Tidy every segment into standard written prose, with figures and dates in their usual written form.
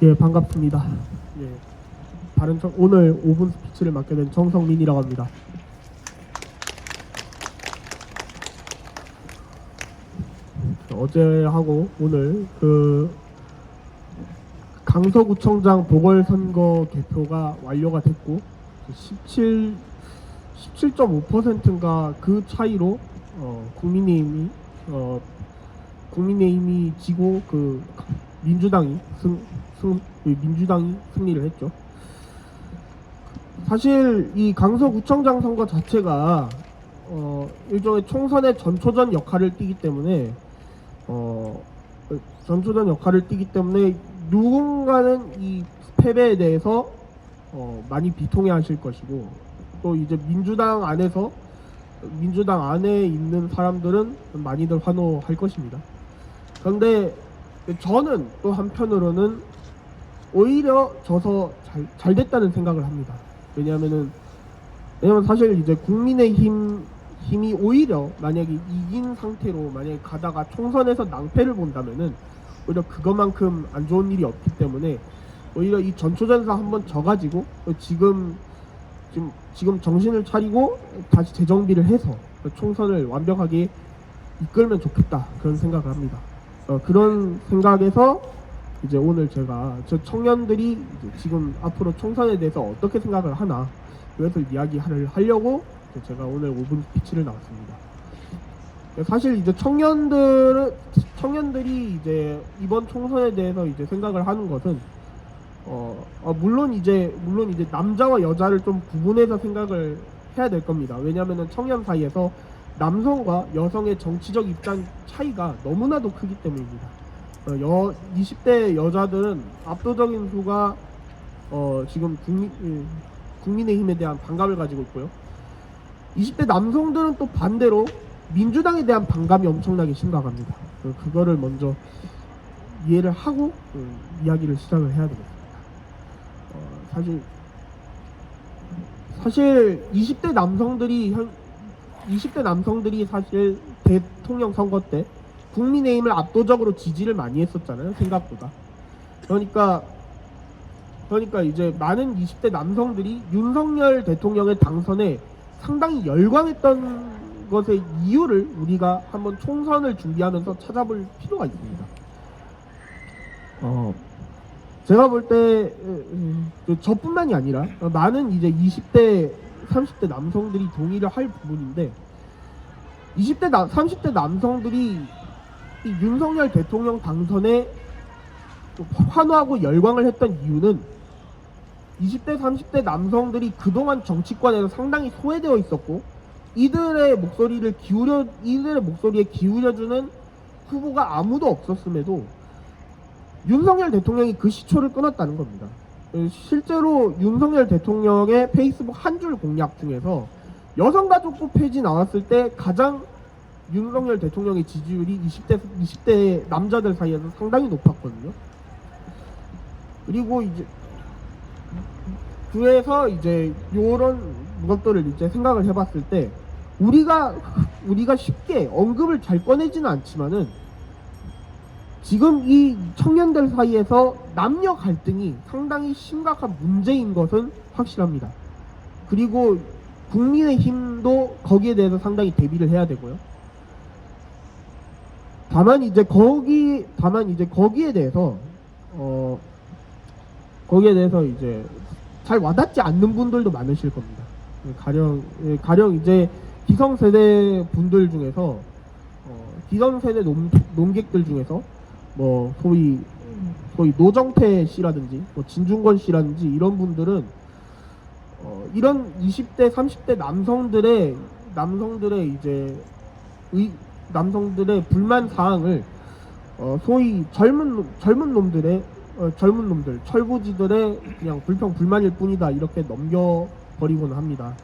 예, 반갑습니다. 예, 오늘 5분 스피치를 맡게 된 정성민이라고 합니다. 어제하고 오늘 강서구청장 보궐선거 개표가 완료가 됐고 17.5%인가 그 차이로 국민의힘이 지고 민주당이 승리를 했죠. 사실 이 강서구청장 선거 자체가 일종의 총선의 전초전 역할을 띠기 때문에 누군가는 이 패배에 대해서 많이 비통해하실 것이고, 또 이제 민주당 안에 있는 사람들은 많이들 환호할 것입니다. 그런데 저는 또 한편으로는 오히려 져서 잘 됐다는 생각을 합니다. 왜냐하면 사실 이제 국민의힘이 오히려 만약에 이긴 상태로 만약에 가다가 총선에서 낭패를 본다면은 오히려 그것만큼 안 좋은 일이 없기 때문에 오히려 이 전초전에서 한번 져가지고 지금 정신을 차리고 다시 재정비를 해서 총선을 완벽하게 이끌면 좋겠다, 그런 생각을 합니다. 그런 생각에서 이제 오늘 저 청년들이 이제 지금 앞으로 총선에 대해서 어떻게 생각을 하나, 그것을 이야기를 하려고 제가 오늘 5분 스피치를 나왔습니다. 사실 이제 청년들이 이제 이번 총선에 대해서 이제 생각을 하는 것은 물론 이제 남자와 여자를 좀 구분해서 생각을 해야 될 겁니다. 왜냐하면 청년 사이에서 남성과 여성의 정치적 입장 차이가 너무나도 크기 때문입니다. 20대 여자들은 압도적인 수가 지금 국민의힘에 대한 반감을 가지고 있고요. 20대 남성들은 또 반대로 민주당에 대한 반감이 엄청나게 심각합니다. 그거를 먼저 이해를 하고 이야기를 시작을 해야 되겠습니다. 사실 20대 남성들이 사실 대통령 선거 때 국민의힘을 압도적으로 지지를 많이 했었잖아요, 생각보다. 그러니까 이제 많은 20대 남성들이 윤석열 대통령의 당선에 상당히 열광했던 것의 이유를 우리가 한번 총선을 준비하면서 찾아볼 필요가 있습니다. 제가 볼 때 저뿐만이 아니라 많은 이제 20대, 30대 남성들이 동의를 할 부분인데, 30대 남성들이 이 윤석열 대통령 당선에 환호하고 열광을 했던 이유는 20대, 30대 남성들이 그동안 정치권에서 상당히 소외되어 있었고, 이들의 목소리에 기울여주는 후보가 아무도 없었음에도 윤석열 대통령이 그 시초를 끊었다는 겁니다. 실제로 윤석열 대통령의 페이스북 한 줄 공약 중에서 여성가족부 폐지 나왔을 때 가장 윤석열 대통령의 지지율이 20대 남자들 사이에서 상당히 높았거든요. 그리고 이제 그래서 이제 요런 것들을 이제 생각을 해봤을 때 우리가 쉽게 언급을 잘 꺼내지는 않지만은 지금 이 청년들 사이에서 남녀 갈등이 상당히 심각한 문제인 것은 확실합니다. 그리고 국민의힘도 거기에 대해서 상당히 대비를 해야 되고요. 다만 이제 거기에 대해서 이제 잘 와닿지 않는 분들도 많으실 겁니다. 가령 이제 기성세대 분들 중에서 기성세대 논객들 중에서 뭐 소위 노정태 씨라든지 뭐 진중권 씨라든지 이런 분들은 이런 20대 30대 남성들의 불만 사항을 소위 젊은 놈들 철부지들의 그냥 불만일 뿐이다, 이렇게 넘겨버리곤 합니다.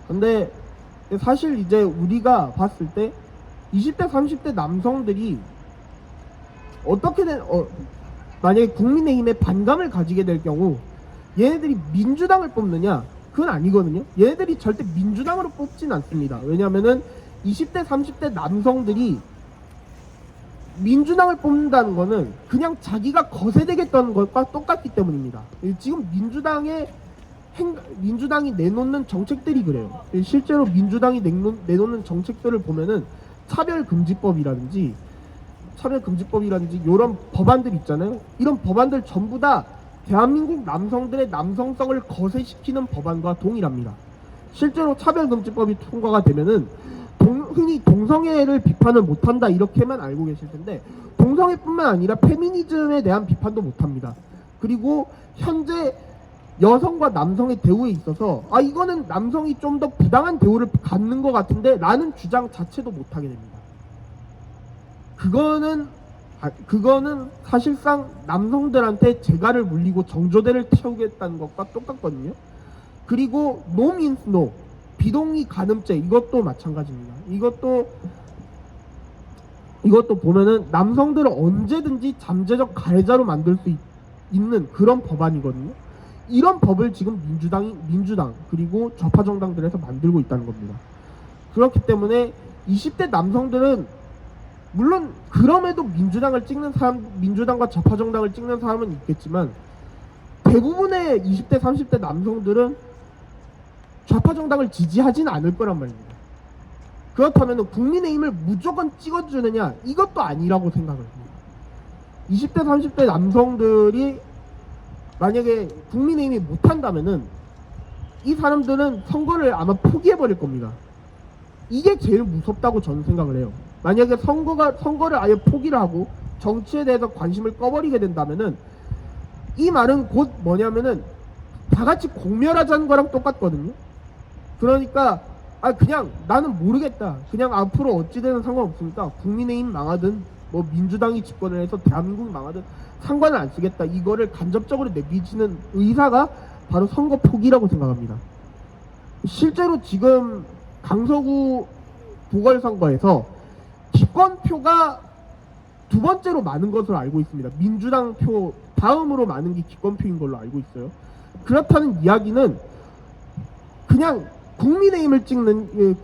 근데 사실 이제 우리가 봤을 때 20대 30대 남성들이 만약에 국민의힘에 반감을 가지게 될 경우 얘네들이 민주당을 뽑느냐? 그건 아니거든요. 얘네들이 절대 민주당으로 뽑진 않습니다. 왜냐하면은 20대 30대 남성들이 민주당을 뽑는다는 거는 그냥 자기가 거세되겠다는 것과 똑같기 때문입니다. 지금 민주당이 내놓는 정책들이 그래요. 실제로 민주당이 내놓는 정책들을 보면은 차별금지법이라든지 이런 법안들 있잖아요. 이런 법안들 전부 다 대한민국 남성들의 남성성을 거세시키는 법안과 동일합니다. 실제로 차별금지법이 통과가 되면은 흔히 동성애를 비판을 못한다 이렇게만 알고 계실 텐데, 동성애뿐만 아니라 페미니즘에 대한 비판도 못합니다. 그리고 현재 여성과 남성의 대우에 있어서 이거는 남성이 좀 더 부당한 대우를 갖는 것 같은데 라는 주장 자체도 못하게 됩니다. 그거는 사실상 남성들한테 재갈을 물리고 정조대를 태우겠다는 것과 똑같거든요. 그리고 no means no, 비동의 간음죄, 이것도 마찬가지입니다. 이것도 보면은 남성들을 언제든지 잠재적 가해자로 만들 수 있는 그런 법안이거든요. 이런 법을 지금 민주당 그리고 좌파 정당들에서 만들고 있다는 겁니다. 그렇기 때문에 20대 남성들은 물론 그럼에도 민주당과 좌파 정당을 찍는 사람은 있겠지만, 대부분의 20대 30대 남성들은 좌파 정당을 지지하진 않을 거란 말입니다. 그렇다면 국민의힘을 무조건 찍어주느냐, 이것도 아니라고 생각을 합니다. 20대 30대 남성들이 만약에 국민의힘이 못한다면은 이 사람들은 선거를 아마 포기해버릴 겁니다. 이게 제일 무섭다고 저는 생각을 해요. 만약에 선거를 아예 포기를 하고 정치에 대해서 관심을 꺼버리게 된다면은, 이 말은 곧 뭐냐면은 다 같이 공멸하자는 거랑 똑같거든요. 그러니까 그냥 나는 모르겠다, 그냥 앞으로 어찌되든 상관없으니까 국민의힘 망하든 뭐 민주당이 집권을 해서 대한민국이 망하든 상관을 안 쓰겠다, 이거를 간접적으로 내비치는 의사가 바로 선거 포기라고 생각합니다. 실제로 지금 강서구 보궐선거에서 기권표가 두 번째로 많은 것으로 알고 있습니다. 민주당 표 다음으로 많은 게 기권표인 걸로 알고 있어요. 그렇다는 이야기는 그냥 국민의힘을 찍는,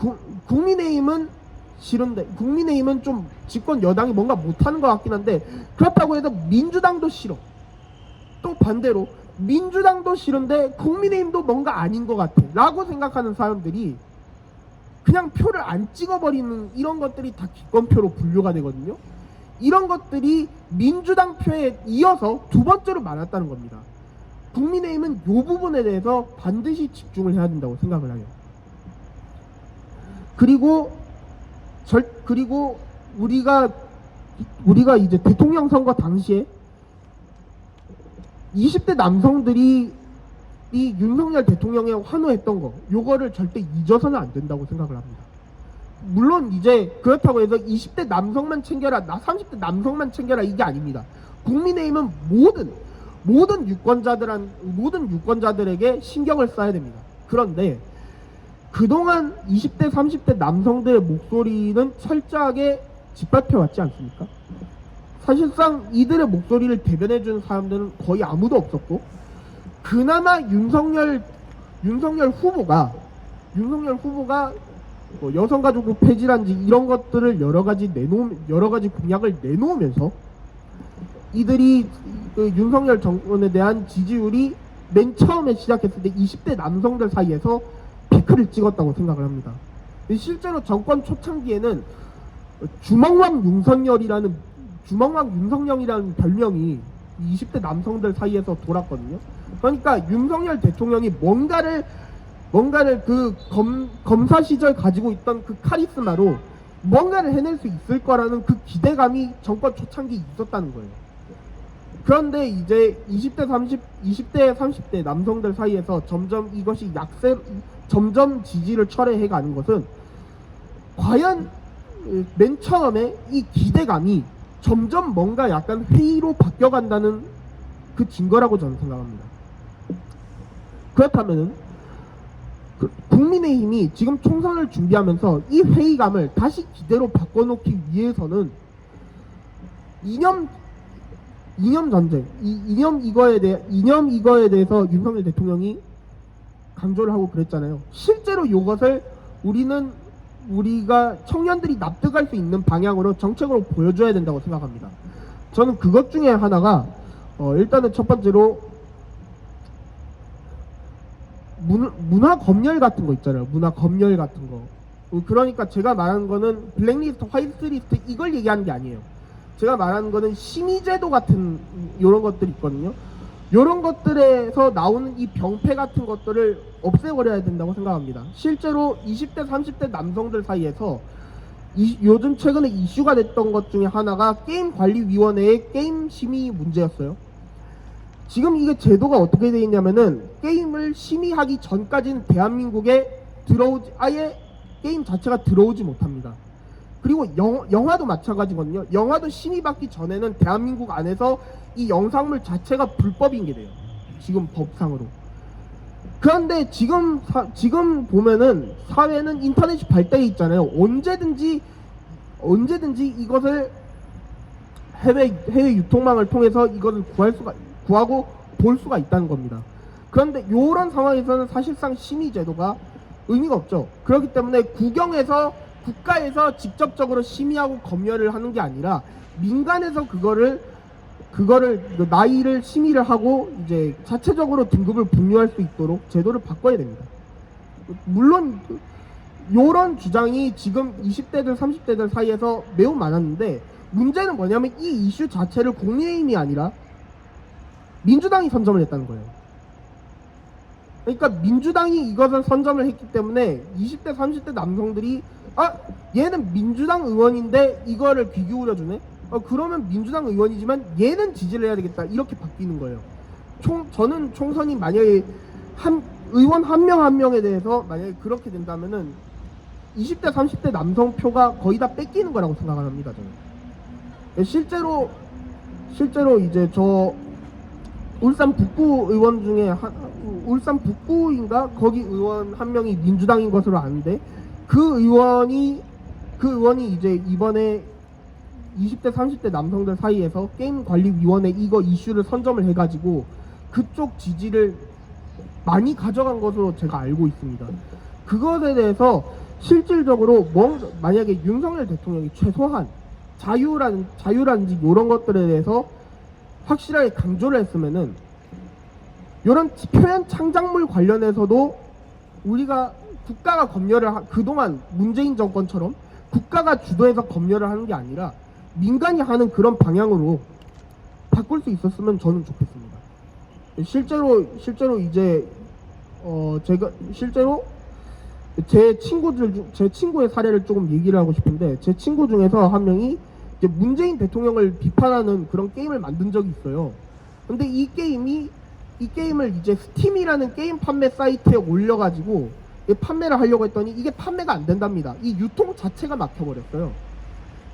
국민의힘은 싫은데, 국민의힘은 좀 집권 여당이 뭔가 못하는 것 같긴 한데, 그렇다고 해서 민주당도 싫어. 또 반대로 민주당도 싫은데 국민의힘도 뭔가 아닌 것 같아 라고 생각하는 사람들이 그냥 표를 안 찍어버리는, 이런 것들이 다 기권표로 분류가 되거든요. 이런 것들이 민주당 표에 이어서 두 번째로 많았다는 겁니다. 국민의힘은 이 부분에 대해서 반드시 집중을 해야 된다고 생각을 해요. 그리고 우리가 이제 대통령 선거 당시에 20대 남성들이 이 윤석열 대통령에 환호했던 거, 요거를 절대 잊어서는 안 된다고 생각을 합니다. 물론 이제 그렇다고 해서 20대 남성만 챙겨라, 나 30대 남성만 챙겨라, 이게 아닙니다. 국민의힘은 모든 유권자들에게 신경을 써야 됩니다. 그런데 그동안 20대 30대 남성들의 목소리는 철저하게 짓밟혀왔지 않습니까? 사실상 이들의 목소리를 대변해주는 사람들은 거의 아무도 없었고, 그나마 윤석열 후보가 뭐 여성가족부 폐지란지 이런 것들을 여러 가지 공약을 내놓으면서 이들이 그 윤석열 정권에 대한 지지율이 맨 처음에 시작했을 때 20대 남성들 사이에서 피크를 찍었다고 생각을 합니다. 실제로 정권 초창기에는 주먹왕 윤석열이라는 별명이 20대 남성들 사이에서 돌았거든요. 그러니까 윤석열 대통령이 뭔가를 그 검사 시절 가지고 있던 그 카리스마로 뭔가를 해낼 수 있을 거라는 그 기대감이 정권 초창기 있었다는 거예요. 그런데 이제 20대 30대 남성들 사이에서 점점 이것이 점점 지지를 철회해 가는 것은, 과연 맨 처음에 이 기대감이 점점 뭔가 약간 회의로 바뀌어간다는 그 증거라고 저는 생각합니다. 그렇다면 국민의힘이 지금 총선을 준비하면서 이 회의감을 다시 기대로 바꿔놓기 위해서는 이념 전쟁, 이념 이거에 대해서 윤석열 대통령이 강조를 하고 그랬잖아요. 실제로 이것을 우리는 우리가 청년들이 납득할 수 있는 방향으로 정책으로 보여줘야 된다고 생각합니다. 저는 그것 중에 하나가 일단은 첫 번째로 문화 검열 같은 거 있잖아요. 문화 검열 같은 거. 그러니까 제가 말하는 거는 블랙리스트, 화이트리스트 이걸 얘기하는 게 아니에요. 제가 말하는 거는 심의제도 같은 이런 것들이 있거든요. 이런 것들에서 나오는 이 병폐 같은 것들을 없애버려야 된다고 생각합니다. 실제로 20대, 30대 남성들 사이에서 요즘 최근에 이슈가 됐던 것 중에 하나가 게임관리위원회의 게임 심의 문제였어요. 지금 이게 제도가 어떻게 되어 있냐면은 게임을 심의하기 전까지는 대한민국에 아예 게임 자체가 들어오지 못합니다. 그리고 영화도 마찬가지거든요. 영화도 심의받기 전에는 대한민국 안에서 이 영상물 자체가 불법인 게 돼요. 지금 법상으로. 그런데 지금 보면은 사회는 인터넷이 발달해 있잖아요. 언제든지 이것을 해외 유통망을 통해서 이것을 구하고 볼 수가 있다는 겁니다. 그런데 이런 상황에서는 사실상 심의 제도가 의미가 없죠. 그렇기 때문에 국가에서 직접적으로 심의하고 검열을 하는 게 아니라 민간에서 그거를 나이를 심의를 하고 이제 자체적으로 등급을 분류할 수 있도록 제도를 바꿔야 됩니다. 물론 이런 주장이 지금 20대들 30대들 사이에서 매우 많았는데 문제는 뭐냐면 이 이슈 자체를 국민의힘이 아니라 민주당이 선점을 했다는 거예요. 그러니까 민주당이 이것을 선점을 했기 때문에 20대 30대 남성들이 얘는 민주당 의원인데 이거를 귀 기울여주네? 그러면 민주당 의원이지만 얘는 지지를 해야 되겠다 이렇게 바뀌는 거예요. 저는 총선이 만약에 의원 한 명 한 명에 대해서 만약에 그렇게 된다면은 20대 30대 남성 표가 거의 다 뺏기는 거라고 생각을 합니다. 저는 실제로 이제 저 울산 북구 의원 중에 울산 북구인가 거기 의원 한 명이 민주당인 것으로 아는데 그 의원이 이제 이번에 20대 30대 남성들 사이에서 게임관리위원회 이거 이슈를 선점을 해가지고 그쪽 지지를 많이 가져간 것으로 제가 알고 있습니다. 그것에 대해서 실질적으로 만약에 윤석열 대통령이 최소한 자유라든지 이런 것들에 대해서 확실하게 강조를 했으면은 이런 표현 창작물 관련해서도 우리가 국가가 검열을 그동안 문재인 정권처럼 국가가 주도해서 검열을 하는 게 아니라 민간이 하는 그런 방향으로 바꿀 수 있었으면 저는 좋겠습니다. 실제로 이제 제가 실제로 제 친구의 사례를 조금 얘기를 하고 싶은데 제 친구 중에서 한 명이 이제 문재인 대통령을 비판하는 그런 게임을 만든 적이 있어요. 근데 이 게임을 이제 스팀이라는 게임 판매 사이트에 올려가지고 판매를 하려고 했더니 이게 판매가 안 된답니다. 이 유통 자체가 막혀버렸어요.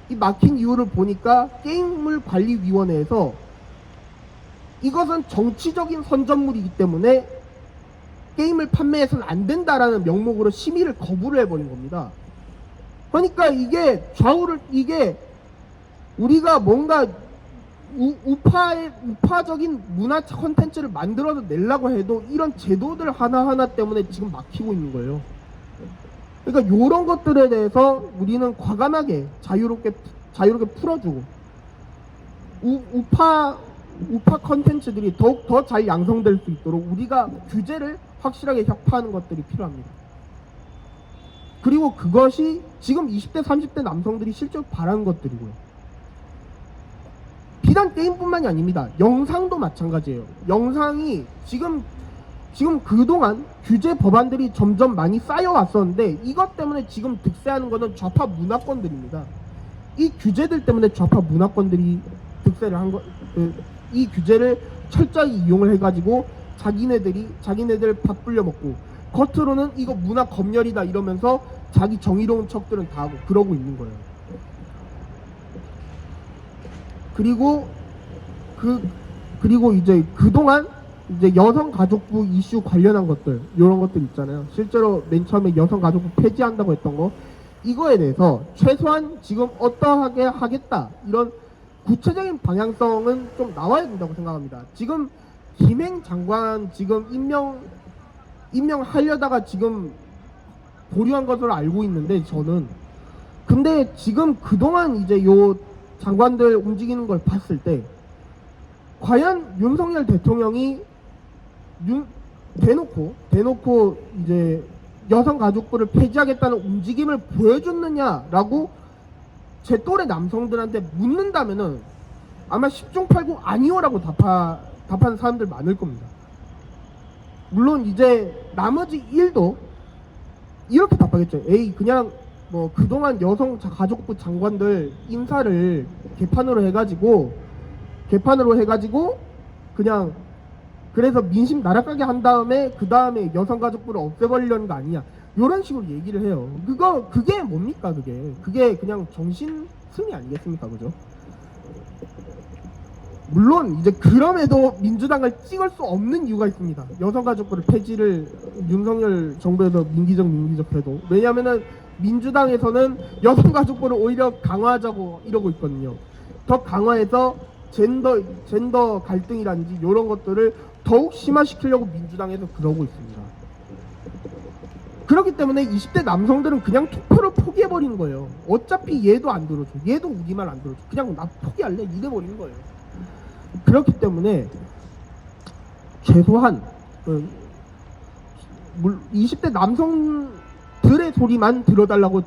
이 막힌 이유를 보니까 게임물관리위원회에서 이것은 정치적인 선전물이기 때문에 게임을 판매해서는 안 된다라는 명목으로 심의를 거부를 해버린 겁니다. 그러니까 이게 우리가 뭔가 우파적인 문화 콘텐츠를 만들어서 내려고 해도 이런 제도들 하나하나 때문에 지금 막히고 있는 거예요. 그러니까 이런 것들에 대해서 우리는 과감하게 자유롭게 풀어주고 우파 콘텐츠들이 더욱 더 잘 양성될 수 있도록 우리가 규제를 확실하게 혁파하는 것들이 필요합니다. 그리고 그것이 지금 20대 30대 남성들이 실제로 바라는 것들이고요. 비단 게임뿐만이 아닙니다. 영상도 마찬가지예요. 영상이 지금 그동안 규제 법안들이 점점 많이 쌓여왔었는데 이것 때문에 지금 득세하는 것은 좌파 문화권들입니다. 이 규제들 때문에 좌파 문화권들이 득세를 이 규제를 철저히 이용을 해가지고 자기네들 밥 불려먹고 겉으로는 이거 문화 검열이다 이러면서 자기 정의로운 척들은 다 하고 그러고 있는 거예요. 그리고 이제 그동안 이제 여성가족부 이슈 관련한 것들 이런 것들 있잖아요. 실제로 맨 처음에 여성가족부 폐지한다고 했던 거 이거에 대해서 최소한 지금 어떠하게 하겠다 이런 구체적인 방향성은 좀 나와야 된다고 생각합니다. 지금 김행 장관 지금 임명하려다가 지금 보류한 것으로 알고 있는데 저는 근데 지금 그동안 이제 요 장관들 움직이는 걸 봤을 때 과연 윤석열 대통령이 대놓고 이제 여성가족부를 폐지하겠다는 움직임을 보여줬느냐라고 제 또래 남성들한테 묻는다면은 아마 10중 8구 아니오라고 답하는 사람들 많을 겁니다. 물론 이제 나머지 일도 이렇게 답하겠죠. 에이 그냥 뭐 그동안 여성가족부 장관들 인사를 개판으로 해가지고 그냥 그래서 민심 날아가게 한 다음에 그 다음에 여성가족부를 없애버리려는 거 아니냐 이런 식으로 얘기를 해요. 그게 뭡니까 그게 그냥 정신승리 아니겠습니까 그죠? 물론 이제 그럼에도 민주당을 찍을 수 없는 이유가 있습니다. 여성가족부를 폐지를 윤석열 정부에서 민기적 해도 왜냐하면은 민주당에서는 여성가족부를 오히려 강화하자고 이러고 있거든요. 더 강화해서 젠더 갈등이라든지 이런 것들을 더욱 심화시키려고 민주당에서 그러고 있습니다. 그렇기 때문에 20대 남성들은 그냥 투표를 포기해버리는 거예요. 어차피 얘도 안 들어줘. 얘도 우리말 안 들어줘. 그냥 나 포기할래 이래버리는 거예요. 그렇기 때문에 최소한 20대 남성들의 소리만 들어달라고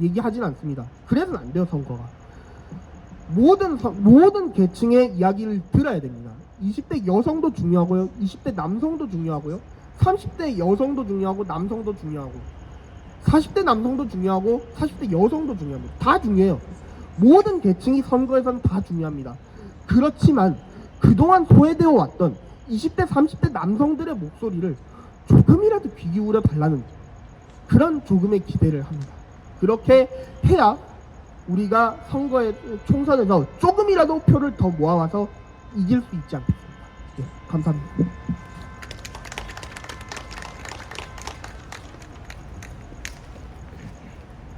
얘기하진 않습니다. 그래서는 안 돼요 선거가. 모든 계층의 이야기를 들어야 됩니다. 20대 여성도 중요하고요. 20대 남성도 중요하고요. 30대 여성도 중요하고 남성도 중요하고 40대 남성도 중요하고 40대 여성도 중요합니다. 다 중요해요. 모든 계층이 선거에서는 다 중요합니다. 그렇지만 그동안 소외되어 왔던 20대 30대 남성들의 목소리를 조금이라도 귀 기울여 달라는 그런 조금의 기대를 합니다. 그렇게 해야 우리가 선거에 총선에서 조금이라도 표를 더 모아와서 이길 수 있지 않겠습니까? 네, 감사합니다.